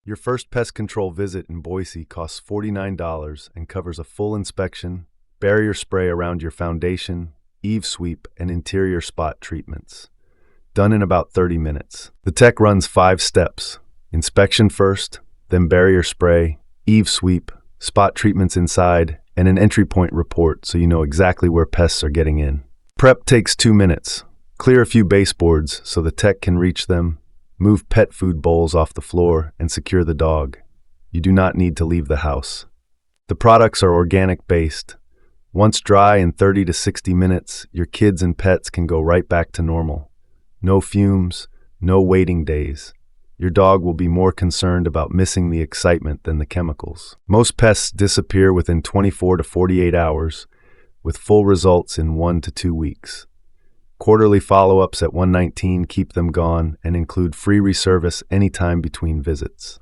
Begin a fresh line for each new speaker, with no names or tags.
Your first pest control visit in Boise costs $49 and covers a full inspection, barrier spray around your foundation, eave sweep, and interior spot treatments. Done in about 30 minutes. The tech runs 5 steps: inspection first, then barrier spray, eave sweep, spot treatments inside, and an entry point report so you know exactly where pests are getting in. Prep takes 2 minutes. Clear a few baseboards so the tech can reach them, move pet food bowls off the floor, and secure the dog. You do not need to leave the house. The products are organic based. Once dry in 30 to 60 minutes, your kids and pets can go right back to normal. No fumes, no waiting days. Your dog will be more concerned about missing the excitement than the chemicals. Most pests disappear within 24 to 48 hours, with full results in 1 to 2 weeks. Quarterly follow-ups at 119 keep them gone and include free reservice anytime between visits.